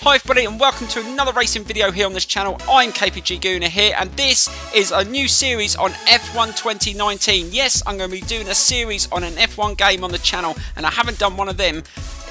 Hi everybody and welcome to another racing video here on this channel. I'm KPG-GOONER here and this is a new series on F1 2019. Yes, I'm going to be doing a series on an F1 game on the channel and I haven't done one of them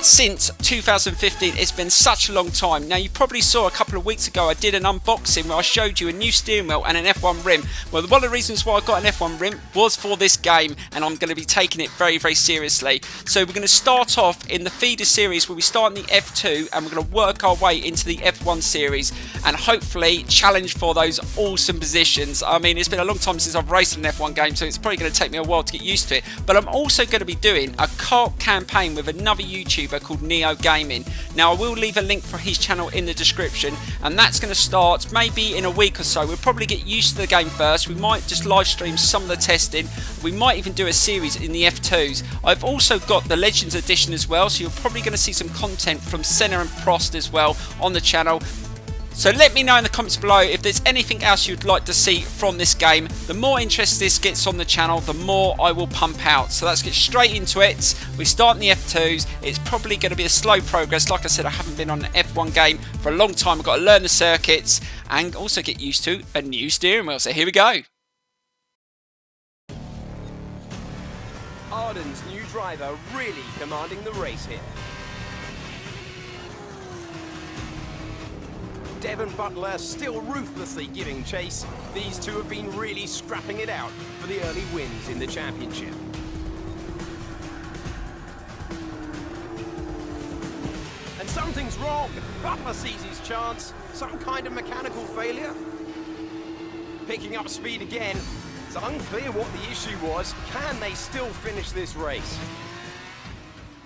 since 2015. It's been such a long time. Now you probably saw a couple of weeks ago I did an unboxing where I showed you a new steering wheel and an F1 rim. Well, one of the reasons why I got an F1 rim was for this game and I'm going to be taking it very seriously. So we're going to start off in the feeder series where we start in the F2 and we're going to work our way into the F1 series and hopefully challenge for those awesome positions. I mean, it's been a long time since I've raced an F1 game, so it's probably going to take me a while to get used to it, but I'm also going to be doing a co-op campaign with another YouTuber called Neo Gaming. Now I will leave a link for his channel in the description and that's going to start maybe in a week or so. We'll probably get used to the game first. We might just live stream some of the testing. We might even do a series in the F2s. I've also got the Legends edition as well, so you're probably going to see some content from Senna and Prost as well on the channel. So let me know in the comments below if there's anything else you'd like to see from this game. The more interest this gets on the channel, the more I will pump out. So let's get straight into it. We start in the F2s. It's probably going to be a slow progress. Like I said, I haven't been on an F1 game for a long time. I've got to learn the circuits and also get used to a new steering wheel. So here we go. Arden's new driver really commanding the race here. Devon Butler still ruthlessly giving chase. These two have been really scrapping it out for the early wins in the championship. And something's wrong. Butler sees his chance. Some kind of mechanical failure. Picking up speed again. It's unclear what the issue was. Can they still finish this race?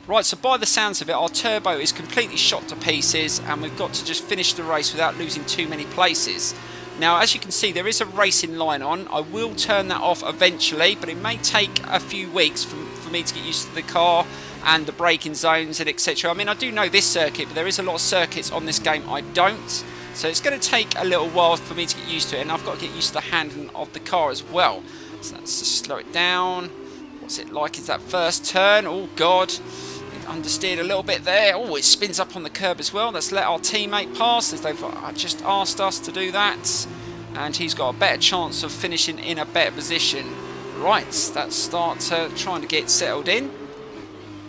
Right, so by the sounds of it, our turbo is completely shot to pieces and we've got to just finish the race without losing too many places. Now, as you can see, there is a racing line on. I will turn that off eventually, but it may take a few weeks for me to get used to the car and the braking zones and etc. I mean, I do know this circuit, but there is a lot of circuits on this game I don't. So it's going to take a little while for me to get used to it, and I've got to get used to the handling of the car as well. So let's just slow it down. What's it like? Is that first turn? Oh, God. Understeered a little bit there. Oh, it spins up on the curb as well. Let's let our teammate pass as they've just asked us to do that. And he's got a better chance of finishing in a better position. Right, let's start trying to get settled in.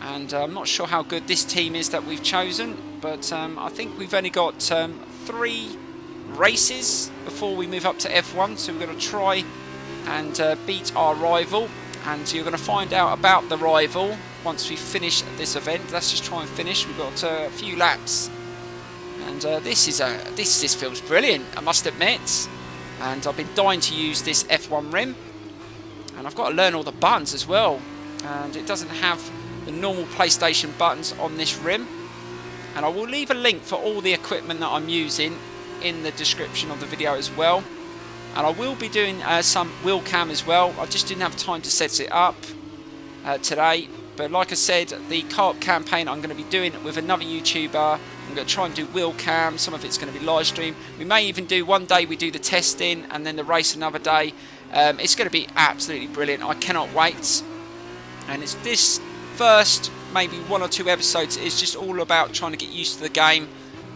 And I'm not sure how good this team is that we've chosen, but I think we've only got 3 races before we move up to F1. So we're going to try and beat our rival. And you're going to find out about the rival once we finish this event. Let's just try and finish. We've got a few laps, and this feels brilliant, I must admit. And I've been dying to use this F1 rim, and I've got to learn all the buttons as well. And it doesn't have the normal PlayStation buttons on this rim. And I will leave a link for all the equipment that I'm using in the description of the video as well. And I will be doing some wheel cam as well. I just didn't have time to set it up today. But like I said, the co-op campaign I'm going to be doing with another YouTuber. I'm going to try and do wheel cam. Some of it's going to be live stream. We may even do one day we do the testing and then the race another day. It's going to be absolutely brilliant. I cannot wait. And it's this first maybe 1 or 2 episodes is just all about trying to get used to the game.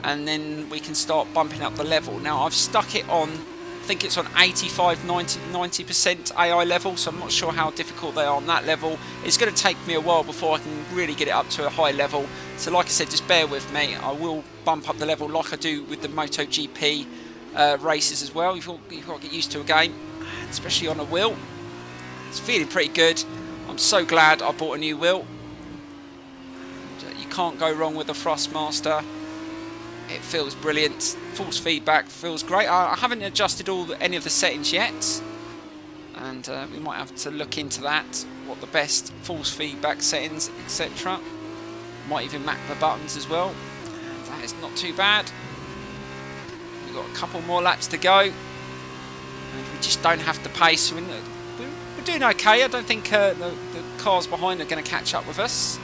And then we can start bumping up the level. Now I've stuck it on, I think it's on 85, 90% AI level, so I'm not sure how difficult they are on that level. It's going to take me a while before I can really get it up to a high level. So like I said, just bear with me. I will bump up the level like I do with the MotoGP races as well. You've got to get used to a game, especially on a wheel. It's feeling pretty good. I'm so glad I bought a new wheel. You can't go wrong with the Thrustmaster. It feels brilliant. Force feedback feels great. I haven't adjusted any of the settings yet, and we might have to look into that. What the best force feedback settings, etc. Might even map the buttons as well. That is not too bad. We've got a couple more laps to go, and we just don't have the pace. We're doing okay. I don't think the cars behind are going to catch up with us.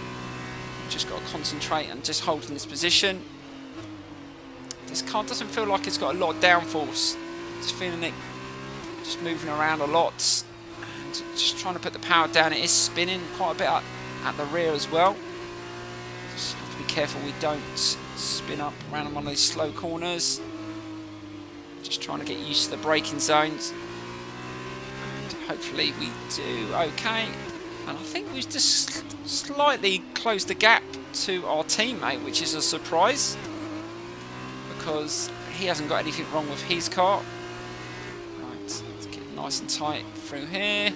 We've just got to concentrate on just holding this position. This car doesn't feel like it's got a lot of downforce. Just feeling it just moving around a lot and just trying to put the power down. It is spinning quite a bit at the rear as well. Just have to be careful we don't spin up around one of these slow corners. Just trying to get used to the braking zones. And hopefully we do okay. And I think we've just slightly closed the gap to our teammate, which is a surprise, because he hasn't got anything wrong with his car. Right, let's get nice and tight through here.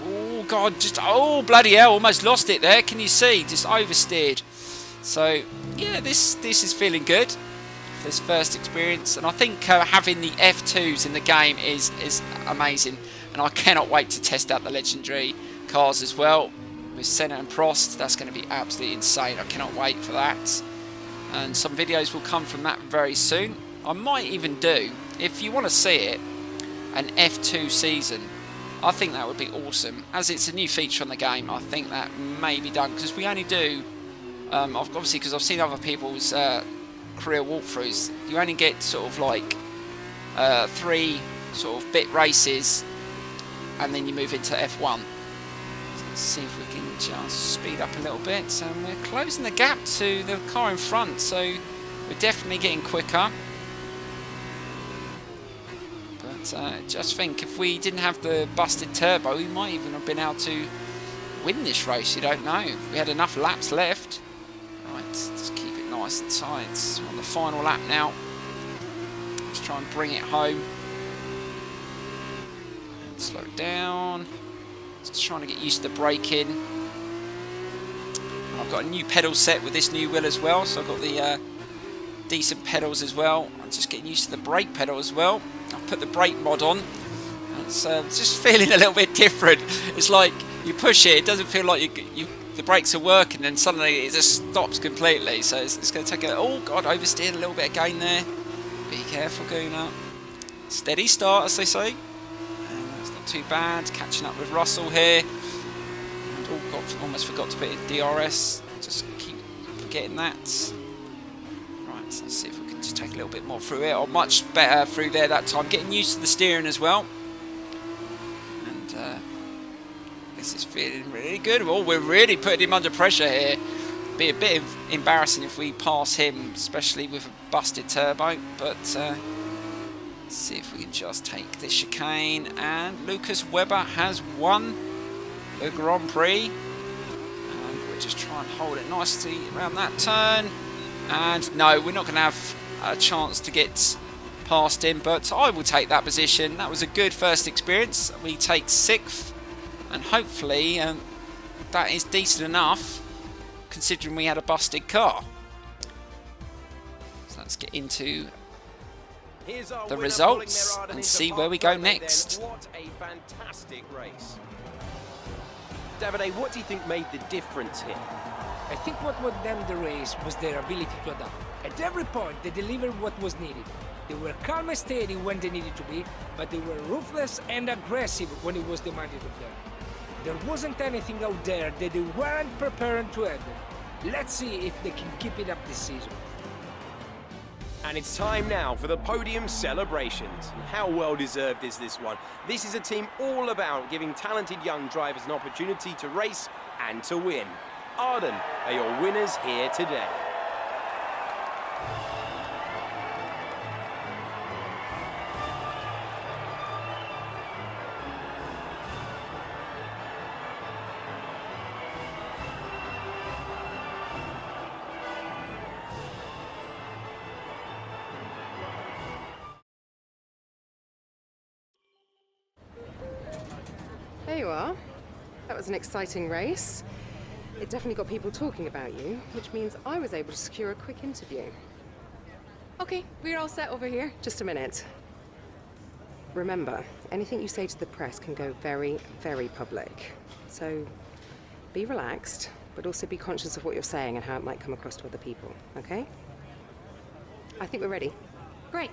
Oh God, oh bloody hell, almost lost it there. Can you see? Just oversteered. So yeah, this is feeling good for this first experience, and I think having the F2s in the game is amazing, and I cannot wait to test out the legendary cars as well with Senna and Prost. That's going to be absolutely insane. I cannot wait for that, and some videos will come from that very soon. I might even do, if you want to see it, an F2 season. I think that would be awesome, as it's a new feature on the game. I think that may be done, because we only do obviously, because I've seen other people's career walkthroughs, you only get sort of like 3 sort of bit races, and then you move into F1. Let's see if we can just speed up a little bit. And we're closing the gap to the car in front, so we're definitely getting quicker. But just think, if we didn't have the busted turbo, we might even have been able to win this race. You don't know. We had enough laps left. Right, just keep it nice and tight. We're on the final lap now. Let's try and bring it home. And slow it down. Just trying to get used to the braking. I've got a new pedal set with this new wheel as well, so I've got the decent pedals as well. I'm just getting used to the brake pedal as well. I've put the brake mod on. It's just feeling a little bit different. It's like you push it, it doesn't feel like the brakes are working, and suddenly it just stops completely. So it's going to take a... Oh God, oversteered a little bit again there. Be careful, Gooner. Steady start, as they say. And that's not too bad. Catching up with Russell here. And oh God, almost forgot to put in DRS. Just keep forgetting that. Right, let's see if we can just take a little bit more through it. Or much better through there that time. Getting used to the steering as well. And this is feeling really good. Oh, we're really putting him under pressure here. Be a bit embarrassing if we pass him, especially with a busted turbo. But let's see if we can just take this chicane. And Lucas Webber has won the Grand Prix. And we're just trying to hold it nicely around that turn. And no, we're not going to have a chance to get past him, but I will take that position. That was a good first experience. We take 6th, and hopefully that is decent enough considering we had a busted car. So let's get into the results and see where we go next. What a fantastic race. Davide, what do you think made the difference here? I think what won them the race was their ability to adapt. At every point, they delivered what was needed. They were calm and steady when they needed to be, but they were ruthless and aggressive when it was demanded of them. There wasn't anything out there that they weren't prepared to handle. Let's see if they can keep it up this season. And it's time now for the podium celebrations. And how well deserved is this one? This is a team all about giving talented young drivers an opportunity to race and to win. Arden are your winners here today. There you are. That was an exciting race. It definitely got people talking about you, which means I was able to secure a quick interview. Okay, we're all set over here. Just a minute. Remember, anything you say to the press can go very, very public. So be relaxed, but also be conscious of what you're saying and how it might come across to other people, okay? I think we're ready. Great.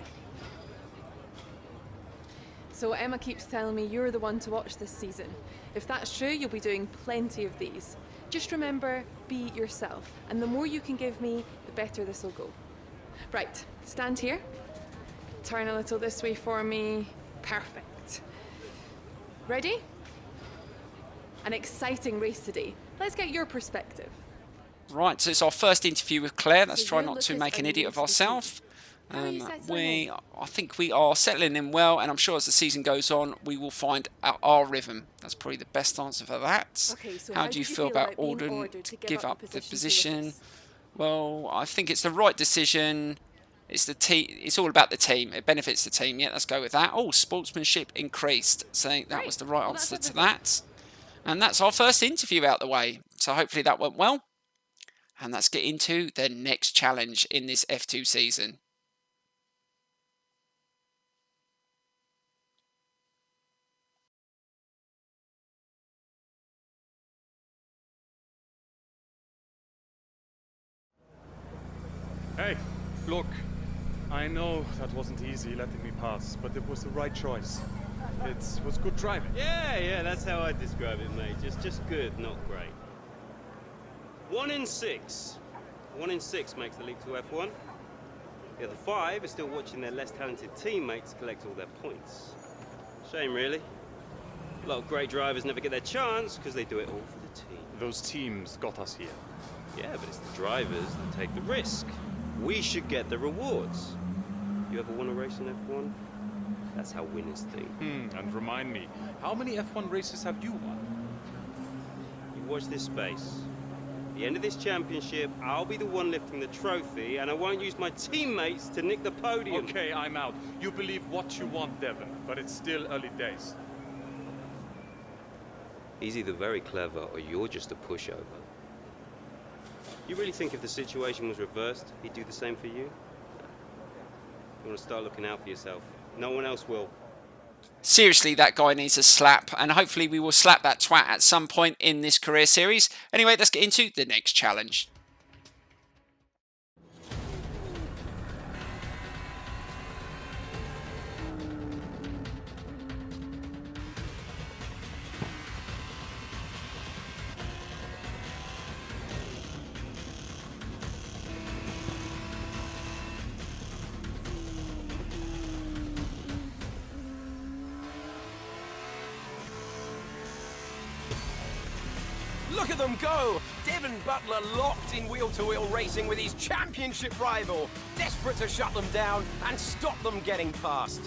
So Emma keeps telling me you're the one to watch this season. If that's true, you'll be doing plenty of these. Just remember, be yourself. And the more you can give me, the better this will go. Right, stand here. Turn a little this way for me. Perfect. Ready? An exciting race today. Let's get your perspective. Right, so it's our first interview with Claire. Let's So try you're not to looking make for an a idiot new of ourselves. How are you settling in? I think we are settling in well, and I'm sure as the season goes on, we will find our rhythm. That's probably the best answer for that. Okay, so how do you feel about being ordering ordered to to give up the to with position? us? Well, I think it's the right decision. It's the team. It's all about the team. It benefits the team. Yeah, let's go with that. Oh, sportsmanship increased. So that Great. was the right Well, that's answer to everything. that. And that's our first interview out the way. So hopefully that went well. And let's get into the next challenge in this F2 season. Hey, look, I know that wasn't easy letting me pass, but it was the right choice. It was good driving. Yeah, that's how I describe it, mate. Just good, not great. 1 in 6. 1 in 6 makes the league to F1. The other 5 are still watching their less talented teammates collect all their points. Shame, really. A lot of great drivers never get their chance because they do it all for the team. Those teams got us here. Yeah, but it's the drivers that take the risk. We should get the rewards. You ever won a race in F1? That's how winners think. And remind me, how many F1 races have you won? You watch this space. At the end of this championship, I'll be the one lifting the trophy, and I won't use my teammates to nick the podium. Okay, I'm out. You believe what you want, Devon, but it's still early days. He's either very clever or you're just a pushover. You really think if the situation was reversed, he'd do the same for you? You want to start looking out for yourself. No one else will. Seriously, that guy needs a slap, and hopefully we will slap that twat at some point in this career series. Anyway, let's get into the next challenge. Look at them go! Devon Butler locked in wheel-to-wheel racing with his championship rival, desperate to shut them down and stop them getting past.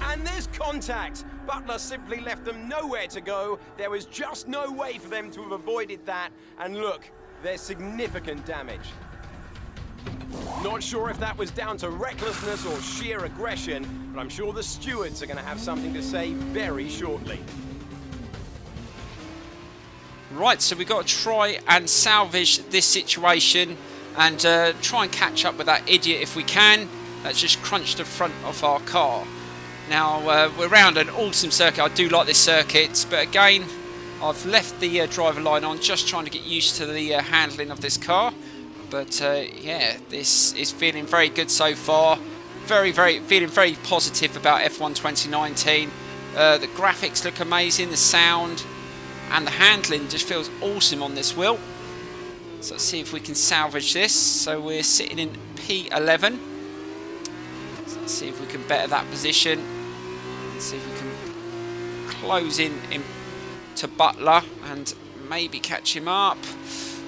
And there's contact! Butler simply left them nowhere to go. There was just no way for them to have avoided that. And look, there's significant damage. Not sure if that was down to recklessness or sheer aggression, but I'm sure the stewards are going to have something to say very shortly. Right, so we've got to try and salvage this situation and try and catch up with that idiot if we can. That's just crunched the front of our car. Now, we're around an awesome circuit. I do like this circuit, but again, I've left the driver line on, just trying to get used to the handling of this car. But yeah, this is feeling very good so far. Feeling very positive about F1 2019. The graphics look amazing, the sound and the handling just feels awesome on this wheel. So let's see if we can salvage this. So we're sitting in P11. So let's see if we can better that position. Let's see if we can close in to Butler and maybe catch him up.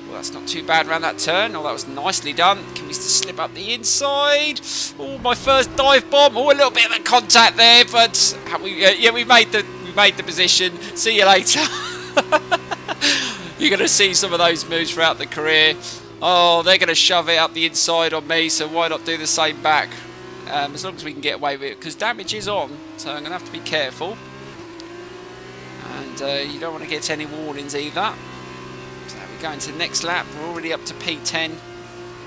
Well, that's not too bad around that turn. Oh, that was nicely done. Can we slip up the inside? Oh, my first dive bomb. Oh, a little bit of a contact there, but yeah, we made the position. See you later. You're going to see some of those moves throughout the career. Oh, they're going to shove it up the inside on me, so why not do the same back? As long as we can get away with it, because damage is on, so I'm going to have to be careful. And you don't want to get any warnings either. So we're going to the next lap. We're already up to P10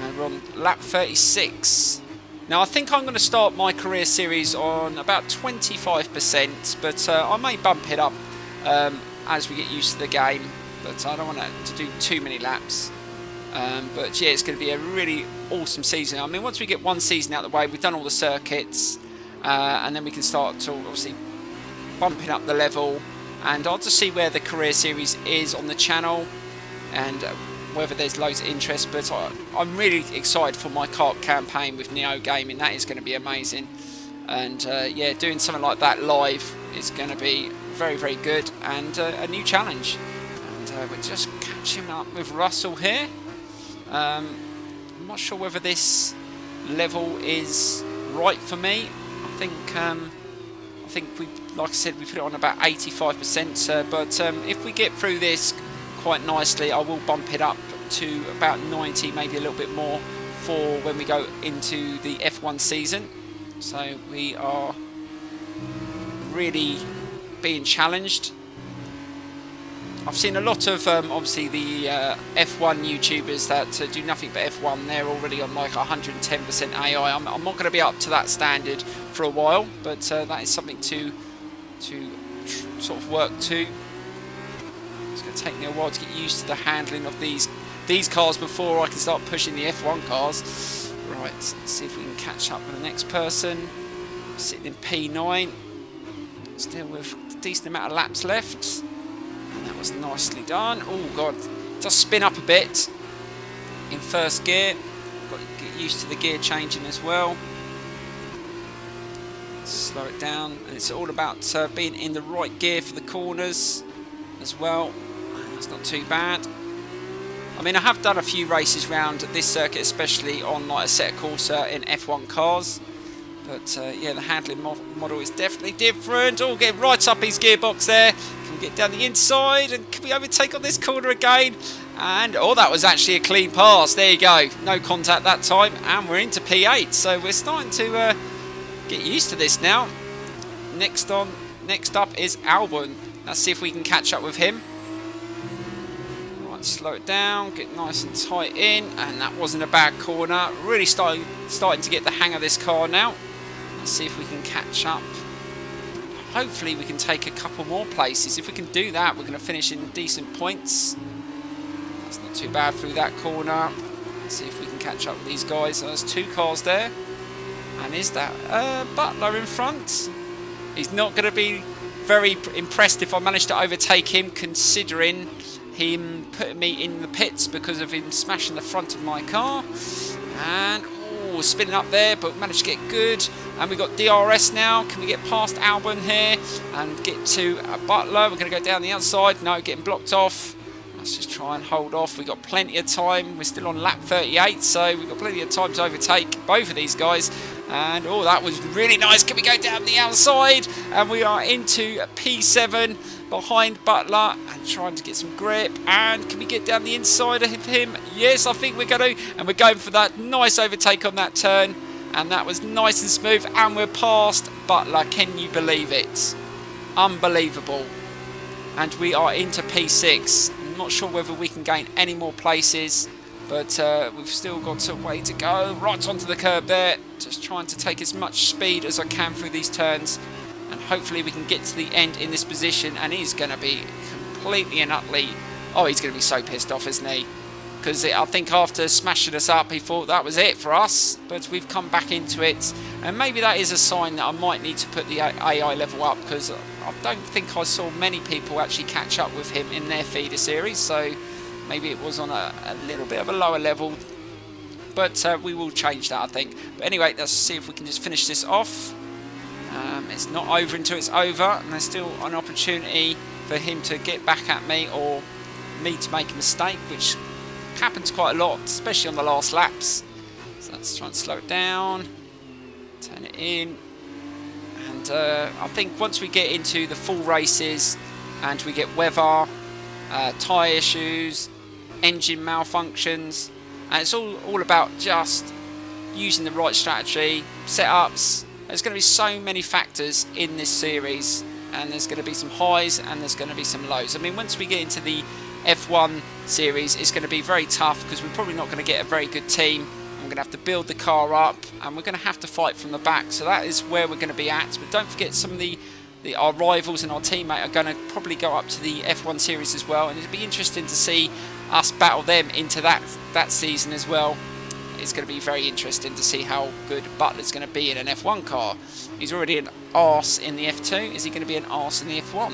and we're on lap 36. Now I think I'm going to start my career series on about 25%, but I may bump it up as we get used to the game, but I don't want to do too many laps. But yeah, it's going to be a really awesome season. I mean, once we get one season out of the way, we've done all the circuits, and then we can start to obviously bumping up the level, and I'll just see where the career series is on the channel and whether there's loads of interest. But I'm really excited for my kart campaign with Neo Gaming. That is going to be amazing, and yeah, doing something like that live is going to be very, very good and a new challenge. we're just catching up with Russell here. I'm not sure whether this level is right for me. I think we, like I said, we put it on about 85%. But if we get through this quite nicely, I will bump it up to about 90, maybe a little bit more, for when we go into the F1 season. So we are really being challenged. I've seen a lot of obviously the F1 YouTubers that do nothing but F1. They're already on like 110% AI. I'm not going to be up to that standard for a while, but that is something to sort of work to. It's going to take me a while to get used to the handling of these cars before I can start pushing the F1 cars. Right, let's see if we can catch up with the next person. Sitting in P9, still with a decent amount of laps left. And that was nicely done. Oh god, it does spin up a bit in first gear. Got to get used to the gear changing as well. Slow it down, and it's all about being in the right gear for the corners as well. That's not too bad. I mean, I have done a few races round this circuit, especially on like a set Corsa in F1 cars. But yeah, the handling model is definitely different. Oh, get right up his gearbox there. Can we get down the inside? And can we overtake on this corner again? And, oh, that was actually a clean pass. There you go. No contact that time. And we're into P8. So we're starting to get used to this now. Next up is Albon. Let's see if we can catch up with him. Right, slow it down. Get nice and tight in. And that wasn't a bad corner. Really starting to get the hang of this car now. Let's see if we can catch up. Hopefully we can take a couple more places. If we can do that, we're going to finish in decent points. That's not too bad through that corner. Let's see if we can catch up with these guys. So there's two cars there. And is that Butler in front? He's not going to be very impressed if I manage to overtake him, considering him putting me in the pits because of him smashing the front of my car. And spinning up there, but managed to get good. And we've got DRS now. Can we get past Albon here and get to Butler? We're going to go down the outside. No, getting blocked off. Let's just try and hold off. We've got plenty of time. We're still on lap 38, so we've got plenty of time to overtake both of these guys. And oh, that was really nice. Can we go down the outside? And we are into P7 behind Butler and trying to get some grip. And can we get down the inside of him? Yes, I think we're going to. And we're going for that nice overtake on that turn. And that was nice and smooth. And we're past Butler. Can you believe it? Unbelievable. And we are into P6. I'm not sure whether we can gain any more places, but we've still got a way to go. Right onto the curb there. Just trying to take as much speed as I can through these turns. And hopefully we can get to the end in this position. And he's going to be completely and utterly... Oh, he's going to be so pissed off, isn't he? Because I think after smashing us up, he thought that was it for us. But we've come back into it. And maybe that is a sign that I might need to put the AI level up. Because I don't think I saw many people actually catch up with him in their feeder series. So maybe it was on a little bit of a lower level. But we will change that, I think. But anyway, let's see if we can just finish this off. It's not over until it's over, and there's still an opportunity for him to get back at me or me to make a mistake, which happens quite a lot, especially on the last laps. So let's try and slow it down, turn it in, and I think once we get into the full races and we get weather, tyre issues, engine malfunctions, and it's all about just using the right strategy, setups. There's going to be so many factors in this series, and there's going to be some highs and there's going to be some lows. I mean, once we get into the F1 series, it's going to be very tough because we're probably not going to get a very good team. I'm going to have to build the car up, and we're going to have to fight from the back. So that is where we're going to be at. But don't forget, some of our rivals and our teammate are going to probably go up to the F1 series as well, and it'll be interesting to see us battle them into that season as well. It's going to be very interesting to see how good Butler's going to be in an F1 car. He's already an arse in the F2. Is he going to be an arse in the F1?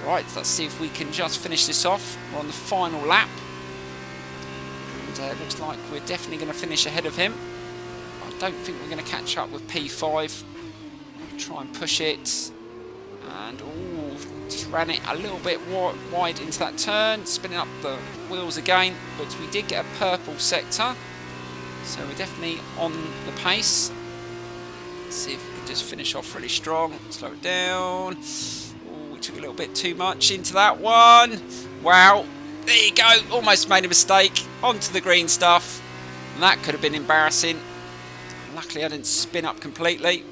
Right, let's see if we can just finish this off. We're on the final lap. And it looks like we're definitely going to finish ahead of him. I don't think we're going to catch up with P5. Try and push it. And, ooh, just ran it a little bit wide into that turn, spinning up the wheels again, but we did get a purple sector, so we're definitely on the pace. Let's see if we can just finish off really strong. Slow it down. Ooh, we took a little bit too much into that one. Wow, there you go, almost made a mistake onto the green stuff, and that could have been embarrassing. Luckily I didn't spin up completely.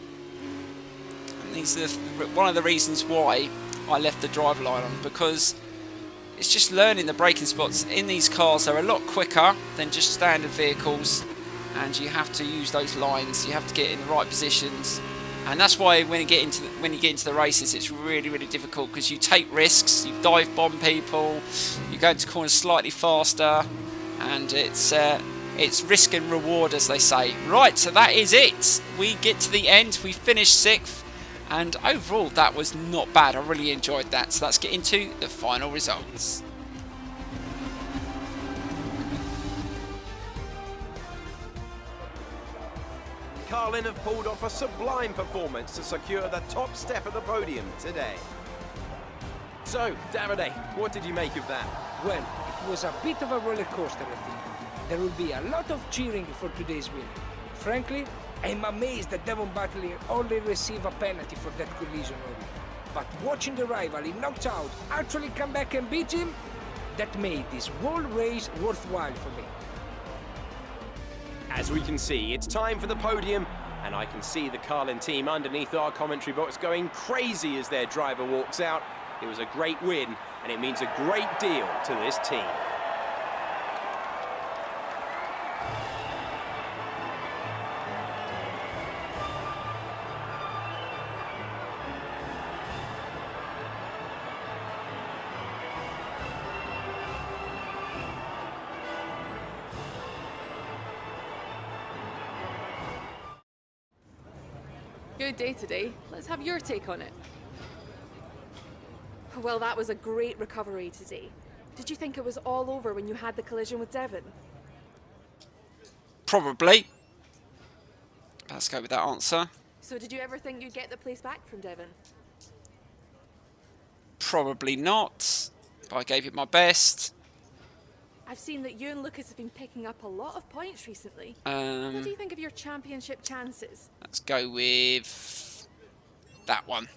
These are one of the reasons why I left the drive line on, because it's just learning the braking spots in these cars. They're a lot quicker than just standard vehicles, and you have to use those lines. You have to get in the right positions, and that's why when you get into the races, it's really, really difficult, because you take risks, you dive bomb people, you go into corners slightly faster, and it's risk and reward, as they say. Right, so that is it. We get to the end. We finished 6th. And overall, that was not bad. I really enjoyed that. So let's get into the final results. Carlin have pulled off a sublime performance to secure the top step of the podium today. So, Davide, what did you make of that? Well, it was a bit of a roller coaster, I think. There will be a lot of cheering for today's winner. Frankly, I'm amazed that Devon Buckley only received a penalty for that collision only. But watching the rival he knocked out actually come back and beat him, that made this whole race worthwhile for me. As we can see, it's time for the podium, and I can see the Carlin team underneath our commentary box going crazy as their driver walks out. It was a great win, and it means a great deal to this team. Good day today. Let's have your take on it. Well, that was a great recovery today. Did you think it was all over when you had the collision with Devon? Probably. Let's go with that answer. So did you ever think you'd get the place back from Devon? Probably not. But I gave it my best. I've seen that you and Lucas have been picking up a lot of points recently. What do you think of your championship chances? Let's go with that one.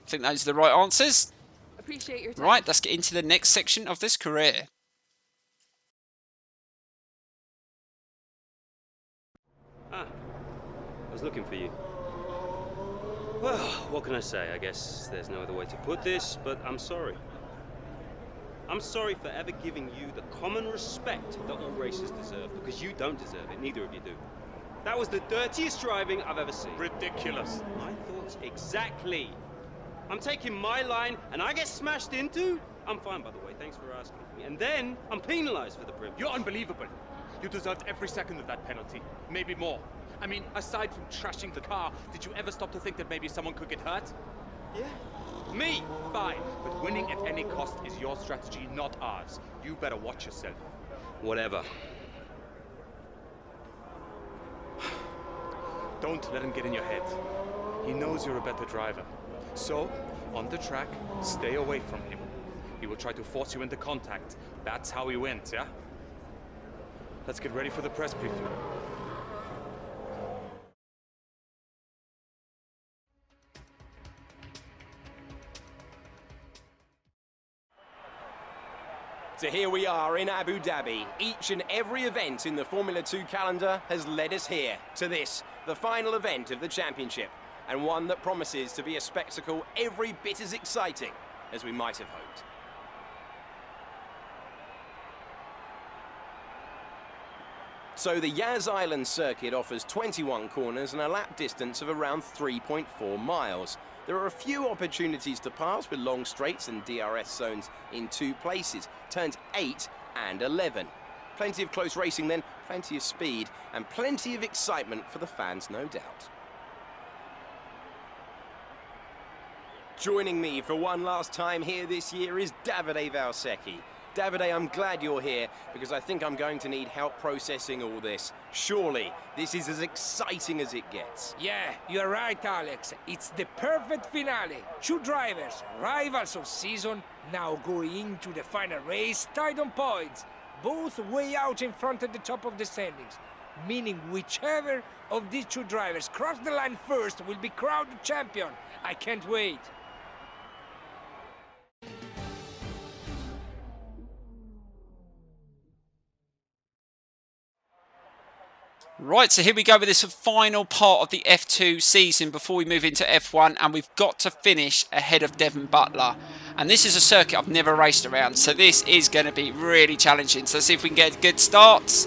I think those are the right answers. Appreciate your time. Right, let's get into the next section of this career. Ah, I was looking for you. Well, what can I say? I guess there's no other way to put this, but I'm sorry. I'm sorry for ever giving you the common respect that all racers deserve, because you don't deserve it, neither of you do. That was the dirtiest driving I've ever seen. Ridiculous. My thoughts exactly. I'm taking my line and I get smashed into? I'm fine, by the way, thanks for asking me. And then I'm penalized for the privilege. You're unbelievable. You deserved every second of that penalty, maybe more. I mean, aside from trashing the car, did you ever stop to think that maybe someone could get hurt? Yeah. Me? Fine. But winning at any cost is your strategy, not ours. You better watch yourself. Whatever. Don't let him get in your head. He knows you're a better driver. So, on the track, stay away from him. He will try to force you into contact. That's how he wins, yeah? Let's get ready for the press briefing. So here we are in Abu Dhabi. Each and every event in the Formula 2 calendar has led us here, to this, the final event of the championship, and one that promises to be a spectacle every bit as exciting as we might have hoped. So the Yas Island circuit offers 21 corners and a lap distance of around 3.4 miles. There are a few opportunities to pass with long straights and DRS zones in 2 places, turns 8 and 11. Plenty of close racing then, plenty of speed, and plenty of excitement for the fans, no doubt. Joining me for one last time here this year is Davide Valsecchi. Davide, I'm glad you're here because I think I'm going to need help processing all this. Surely, this is as exciting as it gets. Yeah, you're right, Alex. It's the perfect finale. Two drivers, rivals of season, now going into the final race tied on points, both way out in front at the top of the standings, meaning whichever of these two drivers cross the line first will be crowned champion. I can't wait. Right, so here we go with this final part of the F2 season before we move into F1, and we've got to finish ahead of Devon Butler. And this is a circuit I've never raced around, so this is going to be really challenging. So let's see if we can get a good start.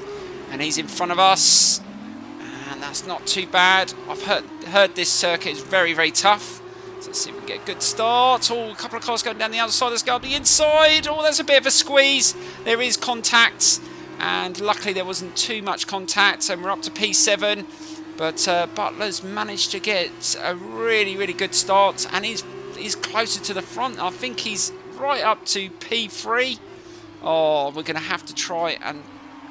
And he's in front of us, and that's not too bad. I've heard this circuit is very, very tough. So let's see if we can get a good start. Oh, a couple of cars going down the outside. Let's go up the inside. Oh, there's a bit of a squeeze. There is contact. And luckily there wasn't too much contact, and we're up to P7. But Butler's managed to get a really, really good start, and he's closer to the front. I think he's right up to P3. Oh, we're going to have to try and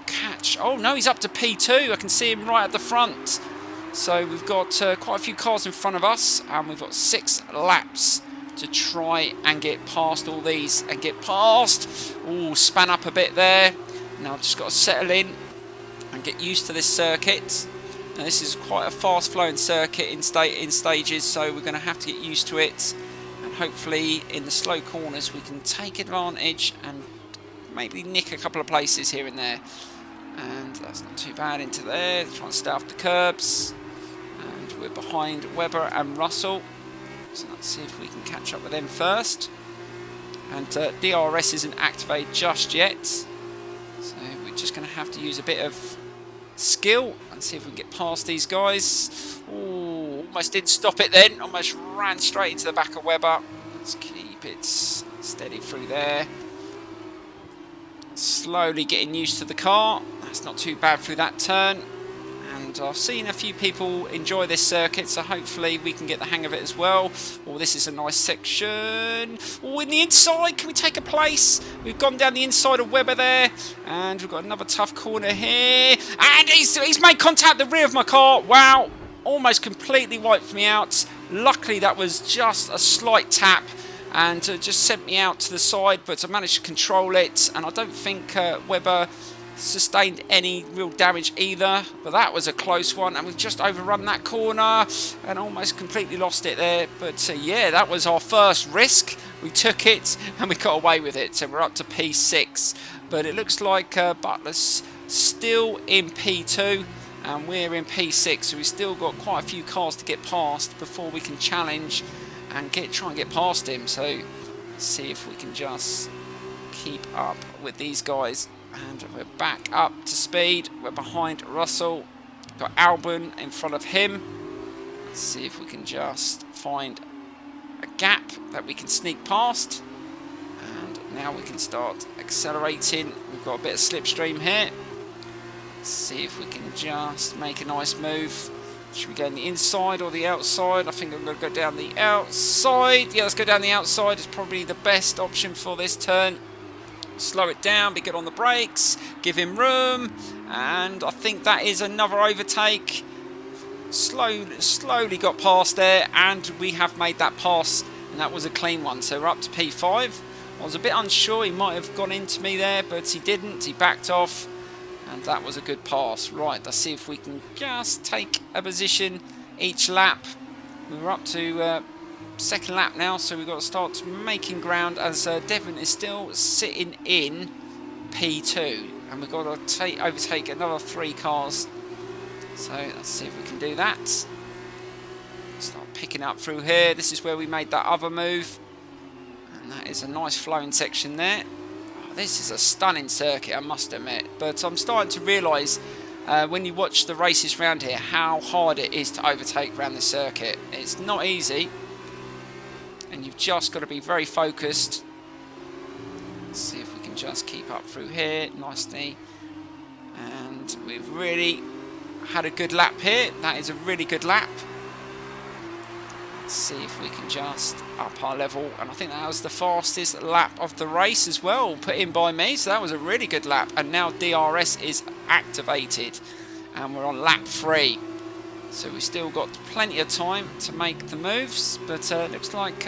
catch. Oh no, he's up to P2. I can see him right at the front. So we've got quite a few cars in front of us, and we've got 6 laps to try and get past all these and get past. Oh, span up a bit there. Now I've just got to settle in and get used to this circuit. Now this is quite a fast flowing circuit in stages, so we're going to have to get used to it, and hopefully in the slow corners we can take advantage and maybe nick a couple of places here and there. And that's not too bad into there, trying to stay off the curbs, and we're behind Webber and Russell, so let's see if we can catch up with them first. And DRS isn't activated just yet, so we're just going to have to use a bit of skill and see if we can get past these guys. Ooh, almost didn't stop it then, almost ran straight into the back of Webber. Let's keep it steady through there. Slowly getting used to the car. That's not too bad through that turn. And I've seen a few people enjoy this circuit, so hopefully we can get the hang of it as well. Oh, this is a nice section. Oh, in the inside, can we take a place? We've gone down the inside of Webber there, and we've got another tough corner here. And he's made contact with the rear of my car. Wow, almost completely wiped me out. Luckily, that was just a slight tap, and just sent me out to the side, but I managed to control it, and I don't think Webber sustained any real damage either, but that was a close one, and we've just overrun that corner and almost completely lost it there. But yeah, that was our first risk. We took it and we got away with it, so we're up to P6, but it looks like Butler's still in P2 and we're in P6, so we've still got quite a few cars to get past before we can challenge and try and get past him. So let's see if we can just keep up with these guys. And we're back up to speed. We're behind Russell. Got Albon in front of him. Let's see if we can just find a gap that we can sneak past. And now we can start accelerating. We've got a bit of slipstream here. Let's see if we can just make a nice move. Should we go on the inside or the outside? I think I'm going to go down the outside. Yeah, let's go down the outside. It's probably the best option for this turn. Slow it down, be good on the brakes, give him room, and I think that is another overtake. Slowly got past there, and we have made that pass, and that was a clean one. So we're up to P5. I was a bit unsure, he might have gone into me there, but he didn't, he backed off, and that was a good pass. Right, let's see if we can just take a position each lap. We're up to second lap now, so we've got to start making ground, as Devon is still sitting in P2, and we've got to overtake another 3 cars. So let's see if we can do that. Start picking up through here. This is where we made that other move, and that is a nice flowing section there. Oh, this is a stunning circuit, I must admit, but I'm starting to realise when you watch the races around here how hard it is to overtake around this circuit. It's not easy, and you've just got to be very focused. Let's see if we can just keep up through here nicely. And we've really had a good lap here. That is a really good lap. Let's see if we can just up our level. And I think that was the fastest lap of the race as well, put in by me. So that was a really good lap. And now DRS is activated. And we're on lap 3. So we've still got plenty of time to make the moves. But it looks like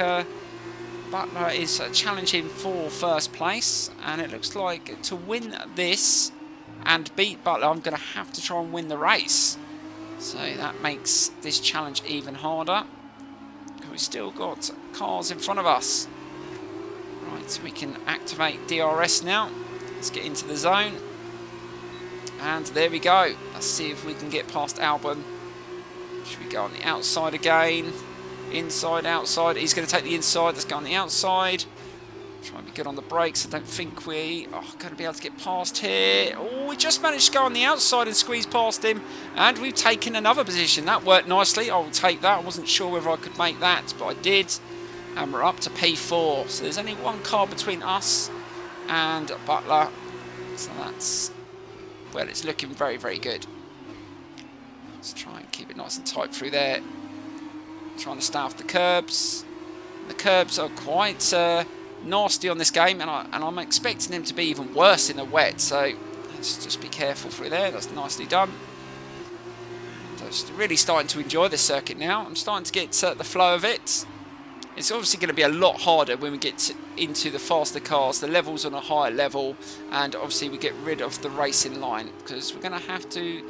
Butler is challenging for first place. And it looks like to win this and beat Butler, I'm going to have to try and win the race. So that makes this challenge even harder. We've still got cars in front of us. Right, so we can activate DRS now. Let's get into the zone. And there we go. Let's see if we can get past Albon. Should we go on the outside again? Inside, outside. He's going to take the inside. Let's go on the outside. Try and be good on the brakes. I don't think we are going to be able to get past here. Oh, we just managed to go on the outside and squeeze past him. And we've taken another position. That worked nicely. I will take that. I wasn't sure whether I could make that, but I did. And we're up to P4. So there's only one car between us and Butler. So that's, well, it's looking very, very good. Let's try and keep it nice and tight through there. Trying to stay off the curbs. The curbs are quite nasty on this game, and I'm expecting them to be even worse in the wet, so let's just be careful through there. That's nicely done. I'm just really starting to enjoy this circuit now. I'm starting to get the flow of it. It's obviously going to be a lot harder when we get into the faster cars. The level's on a higher level, and obviously we get rid of the racing line, because we're going to have to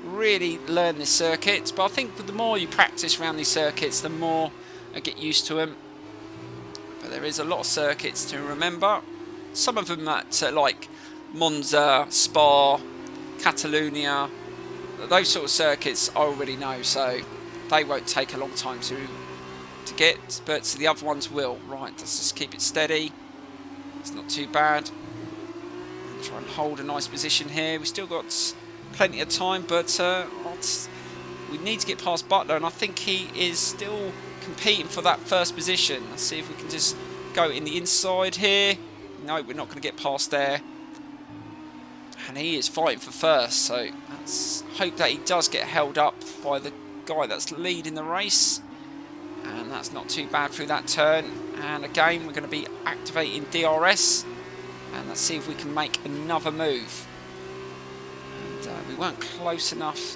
really learn this circuit. But I think the more you practice around these circuits, the more I get used to them. But there is a lot of circuits to remember. Some of them that like Monza, Spa, Catalonia, those sort of circuits I already know, so they won't take a long time to get, but the other ones will. Right, let's just keep it steady. It's not too bad. Try and hold a nice position here. We've still got plenty of time, but we need to get past Butler, and I think he is still competing for that first position. Let's see if we can just go in the inside here. No, we're not going to get past there. And he is fighting for first, so let's hope that he does get held up by the guy that's leading the race. And that's not too bad through that turn. And again, we're going to be activating DRS. And let's see if we can make another move. And we weren't close enough.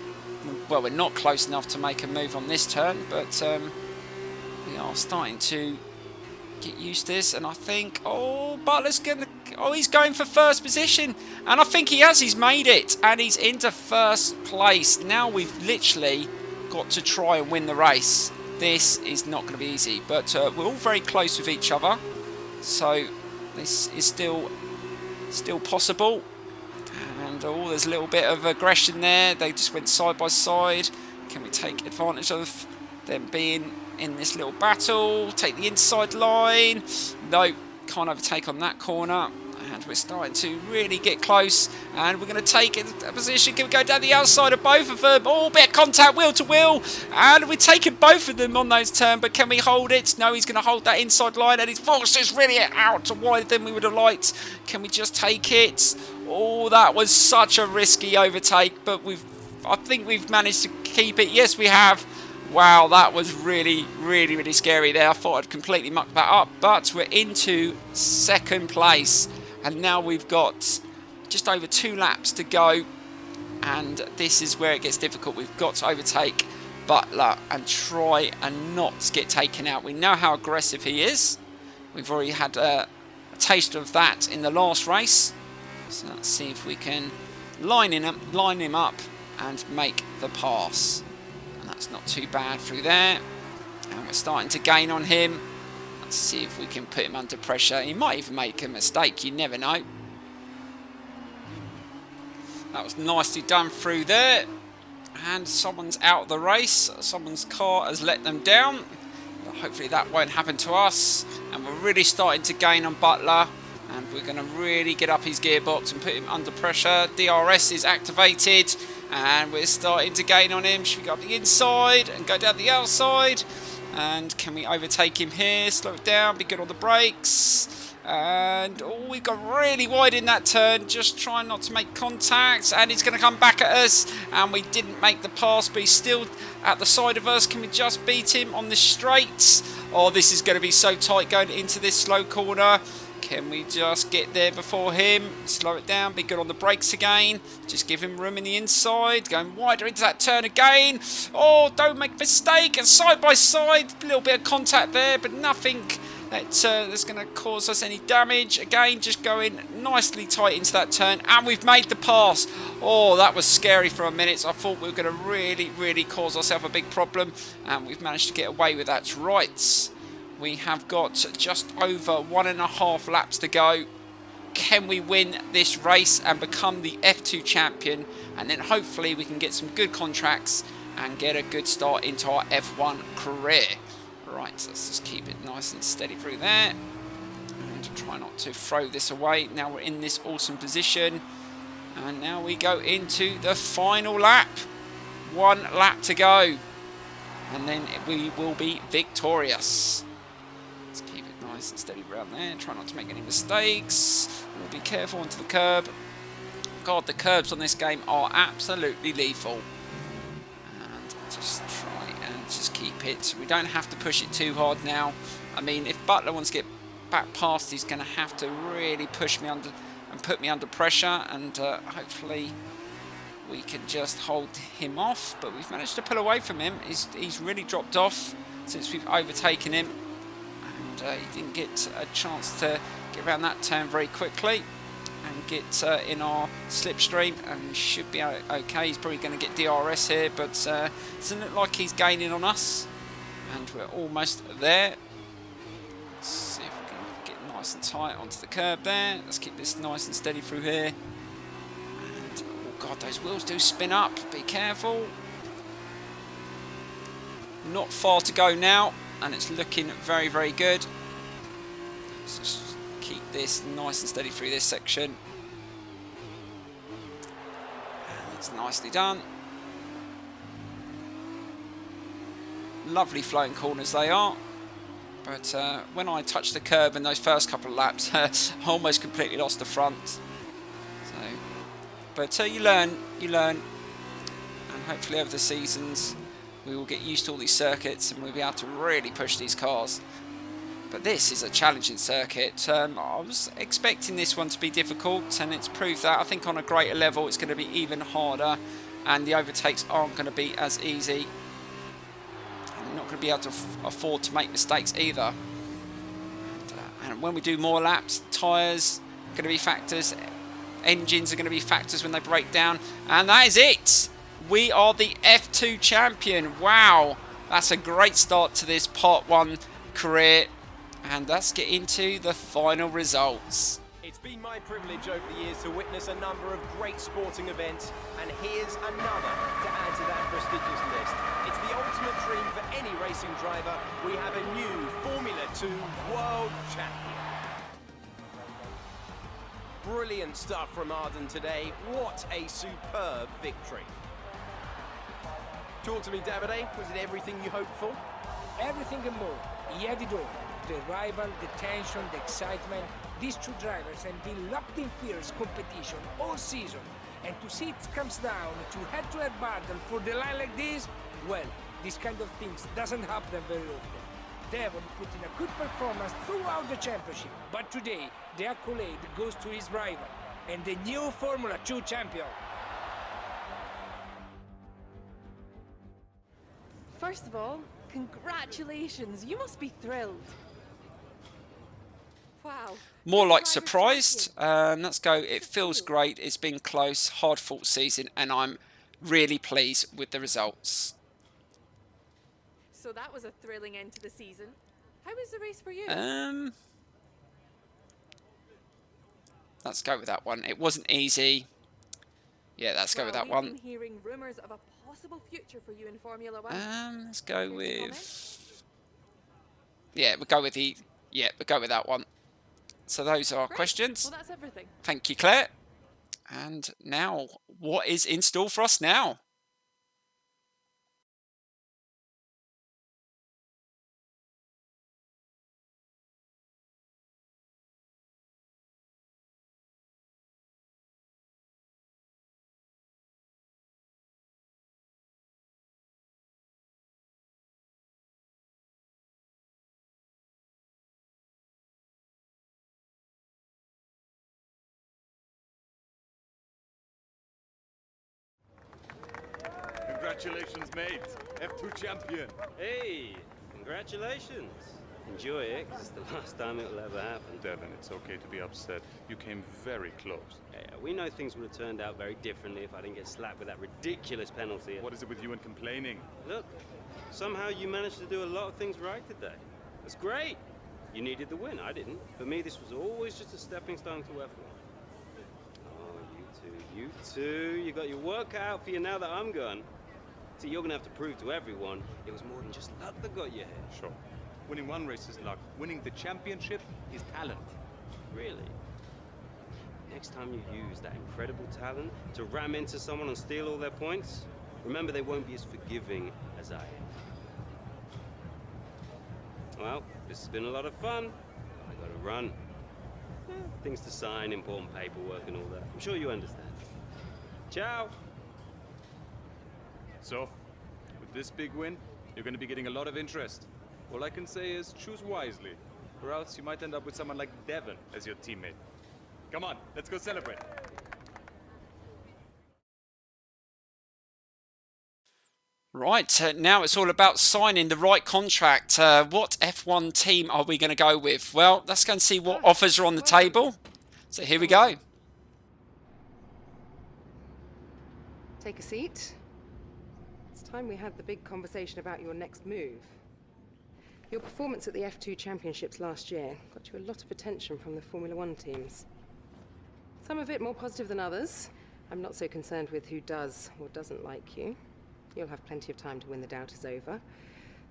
Well, we're not close enough to make a move on this turn, but we are starting to get used to this. And I think, oh, Butler's going to, oh, he's going for first position. And I think he has, he's made it. And he's into first place. Now we've literally got to try and win the race. This is not going to be easy, but we're all very close with each other. So this is still possible. And there's a little bit of aggression there. They just went side by side. Can we take advantage of them being in this little battle? Take the inside line. No, can't overtake on that corner. And we're starting to really get close. And we're going to take a position. Can we go down the outside of both of them? Oh, bit of contact, wheel to wheel. And we're taking both of them on those turns. But can we hold it? No, he's going to hold that inside line. And his force is really out to wider than we would have liked. Can we just take it? Oh, that was such a risky overtake. But I think we've managed to keep it. Yes, we have. Wow, that was really, really, really scary there. I thought I'd completely mucked that up. But we're into second place. And now we've got just over 2 laps to go. And this is where it gets difficult. We've got to overtake Butler and try and not get taken out. We know how aggressive he is. We've already had a taste of that in the last race. So let's see if we can line him up and make the pass. And that's not too bad through there. And we're starting to gain on him. Let's see if we can put him under pressure. He might even make a mistake, you never know. That was nicely done through there. And someone's out of the race. Someone's car has let them down. But hopefully that won't happen to us. And we're really starting to gain on Butler. And we're going to really get up his gearbox and put him under pressure. DRS is activated. And we're starting to gain on him. Should we go up the inside and go down the outside? And can we overtake him here? Slow it down, be good on the brakes. And oh, we got really wide in that turn, just trying not to make contact, and he's going to come back at us, and we didn't make the pass, but he's still at the side of us. Can we just beat him on the straights? Oh, this is going to be so tight going into this slow corner. Can we just get there before him? Slow it down, be good on the brakes again. Just give him room in the inside. Going wider into that turn again. Oh, don't make a mistake. And side by side, a little bit of contact there, but nothing that's going to cause us any damage. Again, just going nicely tight into that turn. And we've made the pass. Oh, that was scary for a minute. I thought we were going to really cause ourselves a big problem. And we've managed to get away with that. Right. We have got just over 1.5 laps to go. Can we win this race and become the F2 champion? And then hopefully we can get some good contracts and get a good start into our F1 career. Right, so let's just keep it nice and steady through there. And try not to throw this away. Now we're in this awesome position. And now we go into the final lap. 1 lap to go. And then we will be victorious. Keep it nice and steady around there. Try not to make any mistakes. We'll be careful onto the curb. God, the curbs on this game are absolutely lethal. And just try and just keep it. We don't have to push it too hard now. I mean, if Butler wants to get back past, he's going to have to really push me under and put me under pressure. And hopefully we can just hold him off. But we've managed to pull away from him. He's really dropped off since we've overtaken him. He didn't get a chance to get around that turn very quickly and get in our slipstream, and he should be okay. He's probably going to get DRS here, but doesn't look like he's gaining on us, and we're almost there. Let's see if we can get nice and tight onto the curb there. Let's keep this nice and steady through here. And oh god, those wheels do spin up, be careful. Not far to go now, and it's looking very good. Let's just keep this nice and steady through this section. And it's nicely done. Lovely flowing corners they are. But when I touched the curb in those first couple of laps, I almost completely lost the front. So, but you learn, and hopefully over the seasons we will get used to all these circuits and we'll be able to really push these cars. But this is a challenging circuit. I was expecting this one to be difficult, and it's proved that. I think on a greater level it's going to be even harder, and the overtakes aren't going to be as easy. I'm not going to be able to afford to make mistakes either. And when we do more laps, tyres are going to be factors, engines are going to be factors when they break down, and that is it. We are the F2 champion. Wow, that's a great start to this Part 1 career. And let's get into the final results. It's been my privilege over the years to witness a number of great sporting events, and here's another to add to that prestigious list. It's the ultimate dream for any racing driver. We have a new Formula 2 World Champion. Brilliant stuff from Arden today. What a superb victory. Talk to me, Davide. Was it everything you hoped for? Everything and more. He had it all. The rival, the tension, the excitement. These two drivers have been locked in fierce competition all season. And to see it comes down to head-to-head battle for the line like this, well, this kind of things doesn't happen very often. Devon put in a good performance throughout the championship, but today the accolade goes to his rival and the new Formula 2 champion. First of all, congratulations. You must be thrilled. Wow. More like surprised. Let's go. It feels great. It's been close, hard-fought season, and I'm really pleased with the results. So that was a thrilling end to the season. How was the race for you? Let's go with that one. It wasn't easy. Yeah, let's go with that one. We've been hearing rumors of a possible future for you in Formula 1. Let's go with. Yeah, we'll go with the. Yeah, we'll go with that one. So those are our questions. Well, that's everything. Thank you, Claire. And now, what is in store for us now? Congratulations, mate. F2 champion. Hey, congratulations. Enjoy it, 'cause it's the last time it'll ever happen. Devin, it's okay to be upset. You came very close. Yeah, we know things would have turned out very differently if I didn't get slapped with that ridiculous penalty. What is it with you and complaining? Look, somehow you managed to do a lot of things right today. That's great. You needed the win, I didn't. For me, this was always just a stepping stone to F1. Oh, you two. You got your work cut out for you now that I'm gone. See, you're gonna have to prove to everyone it was more than just luck that got you here. Sure. Winning one race is luck. Winning the championship is talent. Really? Next time you use that incredible talent to ram into someone and steal all their points, remember they won't be as forgiving as I am. Well, this has been a lot of fun. I gotta run. Things to sign, important paperwork and all that. I'm sure you understand. Ciao! So, with this big win, you're going to be getting a lot of interest. All I can say is choose wisely, or else you might end up with someone like Devin as your teammate. Come on, let's go celebrate. Right, now it's all about signing the right contract. What F1 team are we going to go with? Well, let's go and see what offers are on the table. So here we go. Take a seat. It's time we had the big conversation about your next move. Your performance at the F2 Championships last year got you a lot of attention from the Formula One teams. Some of it more positive than others. I'm not so concerned with who does or doesn't like you. You'll have plenty of time to win the doubters over.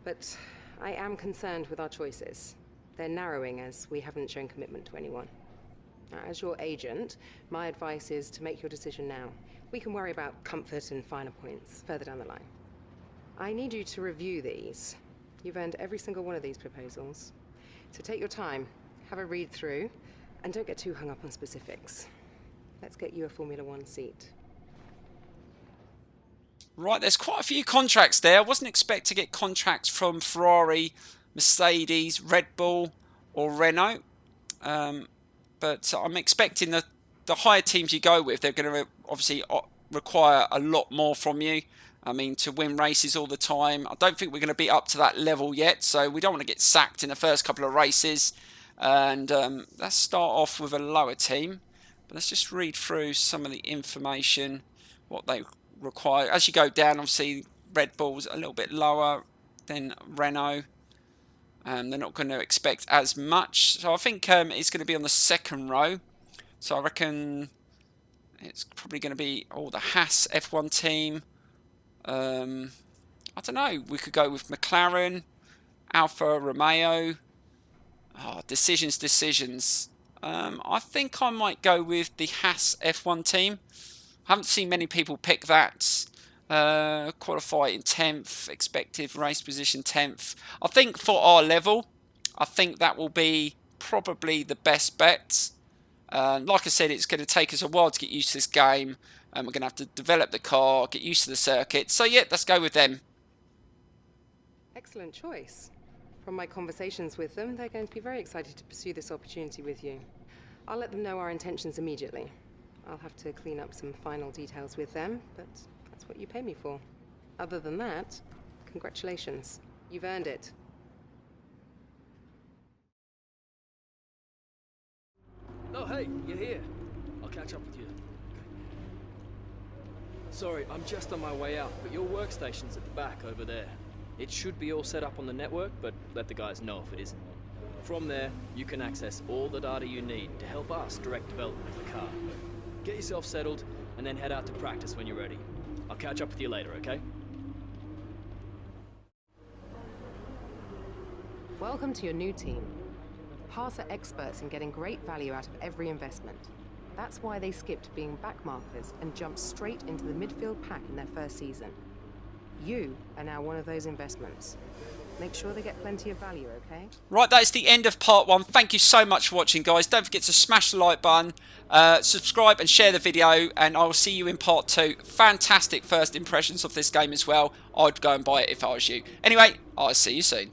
But I am concerned with our choices. They're narrowing as we haven't shown commitment to anyone. Now, as your agent, my advice is to make your decision now. We can worry about comfort and finer points further down the line. I need you to review these. You've earned every single one of these proposals. So take your time, have a read through, and don't get too hung up on specifics. Let's get you a Formula One seat. Right, there's quite a few contracts there. I wasn't expecting to get contracts from Ferrari, Mercedes, Red Bull or Renault. But I'm expecting the higher teams you go with, they're going to obviously require a lot more from you. I mean, to win races all the time. I don't think we're going to be up to that level yet, so we don't want to get sacked in the first couple of races. And let's start off with a lower team. But let's just read through some of the information, what they require. As you go down, obviously, Red Bull's a little bit lower than Renault. They're not going to expect as much. So I think it's going to be on the second row. So I reckon it's probably going to be the Haas F1 team. I don't know. We could go with McLaren, Alfa Romeo. Oh, decisions. I think I might go with the Haas F1 team. I haven't seen many people pick that. Qualify in 10th, expected race position 10th. I think for our level, I think that will be probably the best bet. Like I said, it's going to take us a while to get used to this game. We're going to have to develop the car, get used to the circuit. So yeah, let's go with them. Excellent choice. From my conversations with them, they're going to be very excited to pursue this opportunity with you. I'll let them know our intentions immediately. I'll have to clean up some final details with them, but that's what you pay me for. Other than that, congratulations. You've earned it. Oh, hey, you're here. I'll catch up with you. Sorry, I'm just on my way out, but your workstation's at the back over there. It should be all set up on the network, but let the guys know if it isn't. From there, you can access all the data you need to help us direct development of the car. Get yourself settled, and then head out to practice when you're ready. I'll catch up with you later, okay? Welcome to your new team. Haas are experts in getting great value out of every investment. That's why they skipped being backmarkers and jumped straight into the midfield pack in their first season. You are now one of those investments. Make sure they get plenty of value, okay? Right, that is the end of part 1. Thank you so much for watching, guys. Don't forget to smash the like button, subscribe and share the video, and I will see you in part 2. Fantastic first impressions of this game as well. I'd go and buy it if I was you. Anyway, I'll see you soon.